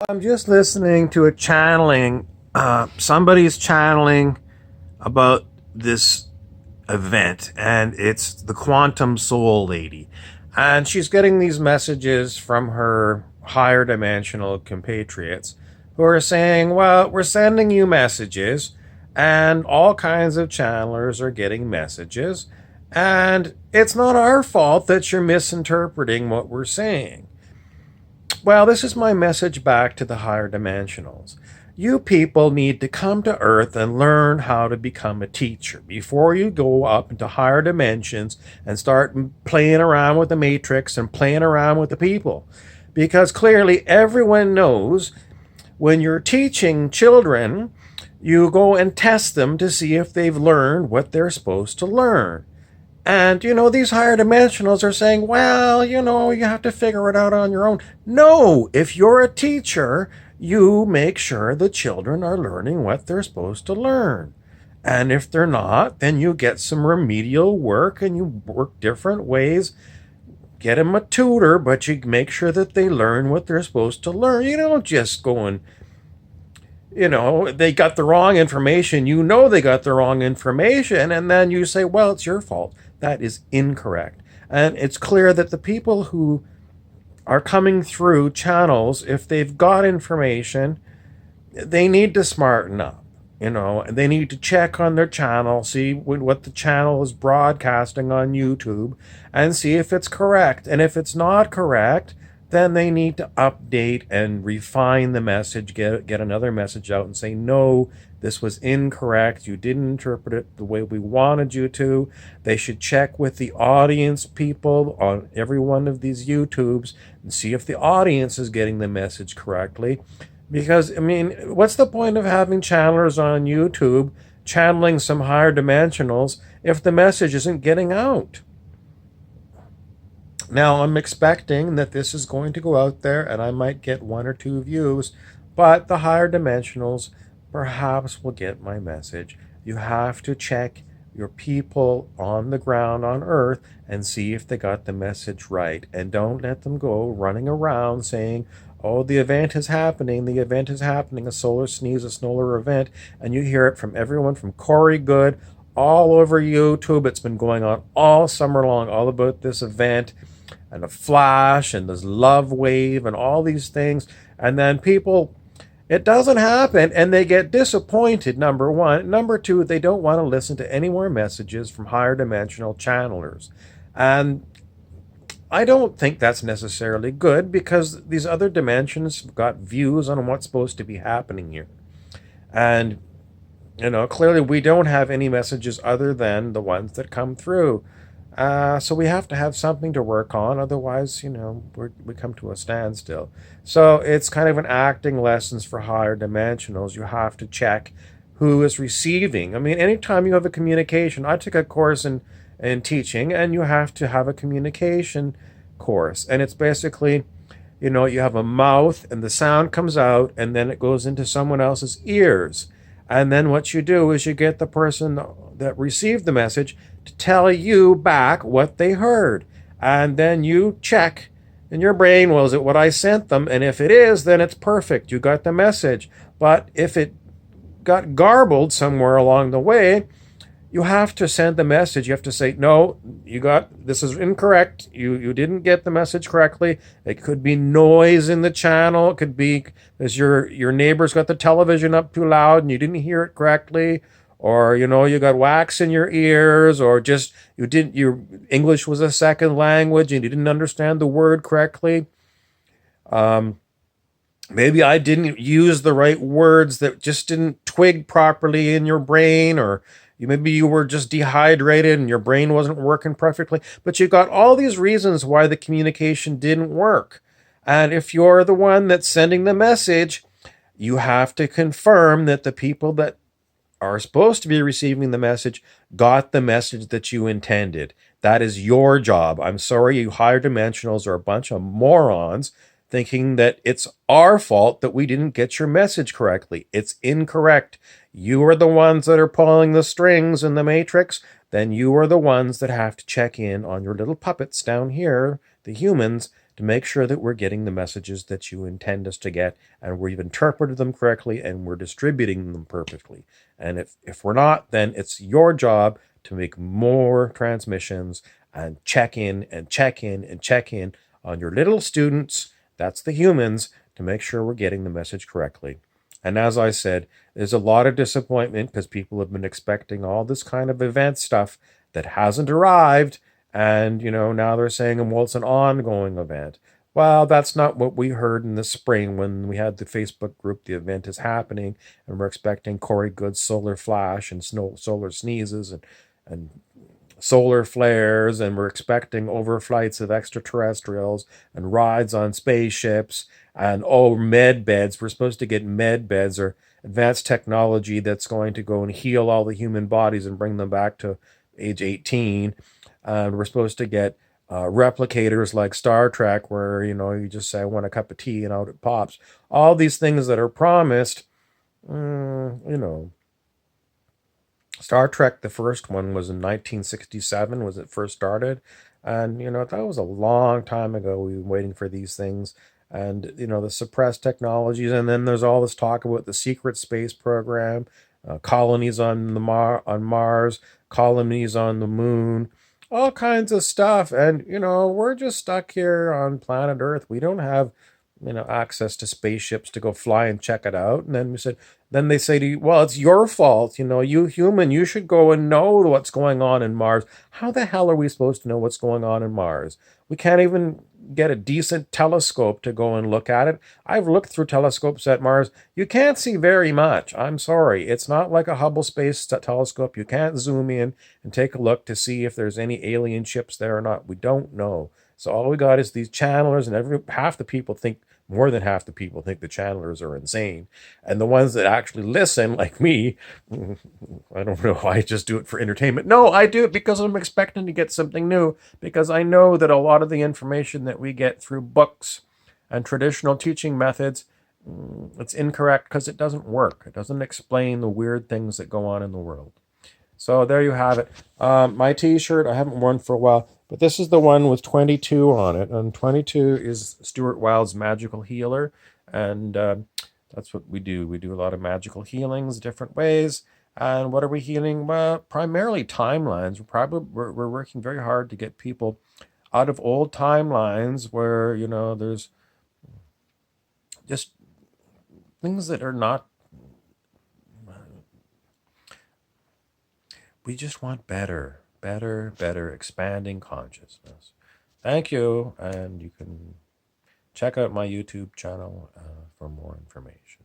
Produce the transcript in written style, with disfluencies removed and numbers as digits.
I'm just listening to a channeling. Somebody's channeling about this event, and it's the Quantum Soul Lady. And she's getting these messages from her higher dimensional compatriots who are saying, well, we're sending you messages, and all kinds of channelers are getting messages, and it's not our fault that you're misinterpreting what we're saying. Well, this is my message back to the higher dimensionals. You people need to come to Earth and learn how to become a teacher before you go up into higher dimensions and start playing around with the matrix and playing around with the people. Because clearly everyone knows when you're teaching children, you go and test them to see if they've learned what they're supposed to learn. And, these higher dimensionals are saying, well, you have to figure it out on your own. No, if you're a teacher, you make sure the children are learning what they're supposed to learn. And if they're not, then you get some remedial work and you work different ways. Get them a tutor, but you make sure that they learn what they're supposed to learn. You don't just go and they got the wrong information. They got the wrong information. And then you say, well, it's your fault. That is incorrect. And it's clear that the people who are coming through channels, if they've got information, they need to smarten up. They need to check on their channel, see what the channel is broadcasting on YouTube, and see if it's correct. And if it's not correct, then they need to update and refine the message, get another message out and say, no, this was incorrect. You didn't interpret it the way we wanted you to. They should check with the audience people on every one of these YouTubes and see if the audience is getting the message correctly. Because, what's the point of having channelers on YouTube channeling some higher dimensionals if the message isn't getting out? Now, I'm expecting that this is going to go out there and I might get one or two views, but the higher dimensionals perhaps will get my message. You have to check your people on the ground on Earth and see if they got the message right. And don't let them go running around saying, oh, the event is happening, a solar sneeze, a solar event, and you hear it from everyone from Corey Good all over YouTube. It's been going on all summer long, all about this event and a flash and this love wave and all these things. And then people, it doesn't happen and they get disappointed, number one. Number two, they don't want to listen to any more messages from higher dimensional channelers. And I don't think that's necessarily good because these other dimensions have got views on what's supposed to be happening here. And, clearly we don't have any messages other than the ones that come through. So we have to have something to work on. Otherwise, we come to a standstill. So it's kind of an acting lessons for higher dimensionals. You have to check who is receiving. Anytime you have a communication, I took a course in teaching, and you have to have a communication course. And it's basically, you have a mouth and the sound comes out and then it goes into someone else's ears. And then what you do is you get the person that received the message to tell you back what they heard. And then you check in your brain, well, is it what I sent them? And if it is, then it's perfect. You got the message. But if it got garbled somewhere along the way, you have to send the message. You have to say, no, this is incorrect. You didn't get the message correctly. It could be noise in the channel. It could be because your neighbor's got the television up too loud and you didn't hear it correctly. Or, you got wax in your ears, or just your English was a second language and you didn't understand the word correctly. Maybe I didn't use the right words that just didn't twig properly in your brain, or maybe you were just dehydrated and your brain wasn't working perfectly. But you got all these reasons why the communication didn't work. And if you're the one that's sending the message, you have to confirm that the people that are supposed to be receiving the message got the message that you intended. That is your job. I'm sorry, you higher dimensionals are a bunch of morons thinking that it's our fault that we didn't get your message correctly. It's incorrect. You are the ones that are pulling the strings in the matrix. Then you are the ones that have to check in on your little puppets down here, the humans, to make sure that we're getting the messages that you intend us to get, and we've interpreted them correctly, and we're distributing them perfectly. And if we're not, then it's your job to make more transmissions and check in and check in and check in on your little students, that's the humans, to make sure we're getting the message correctly. And as I said, there's a lot of disappointment because people have been expecting all this kind of event stuff that hasn't arrived. And, now they're saying, well, it's an ongoing event. Well, that's not what we heard in the spring when we had the Facebook group. The event is happening, and we're expecting Corey Good's solar flash and solar sneezes and solar flares, and we're expecting overflights of extraterrestrials and rides on spaceships and med beds. We're supposed to get med beds or advanced technology that's going to go and heal all the human bodies and bring them back to age 18. And we're supposed to get replicators like Star Trek, where you just say, I want a cup of tea, and out it pops. All these things that are promised, Star Trek, the first one, was in 1967, was it first started. And, that was a long time ago. We've been waiting for these things. And, the suppressed technologies. And then there's all this talk about the secret space program, colonies on on Mars, colonies on the moon, all kinds of stuff. And, we're just stuck here on planet Earth. We don't have access to spaceships to go fly and check it out. And then they say to you, well, it's your fault. You human, you should go and know what's going on in Mars. How the hell are we supposed to know what's going on in Mars? We can't even get a decent telescope to go and look at it. I've looked through telescopes at Mars. You can't see very much. I'm sorry. It's not like a Hubble Space Telescope. You can't zoom in and take a look to see if there's any alien ships there or not. We don't know. So all we got is these channelers, and more than half the people think the channelers are insane. And the ones that actually listen, like me, I don't know, I just do it for entertainment. No, I do it because I'm expecting to get something new, because I know that a lot of the information that we get through books and traditional teaching methods, it's incorrect because it doesn't work. It doesn't explain the weird things that go on in the world. So there you have it. My t-shirt, I haven't worn for a while, but this is the one with 22 on it. And 22 is Stuart Wilde's Magical Healer. And that's what we do. We do a lot of magical healings, different ways. And what are we healing? Well, primarily timelines. We're working very hard to get people out of old timelines where, there's just things that are not. We just want better, expanding consciousness. Thank you, and you can check out my YouTube channel for more information.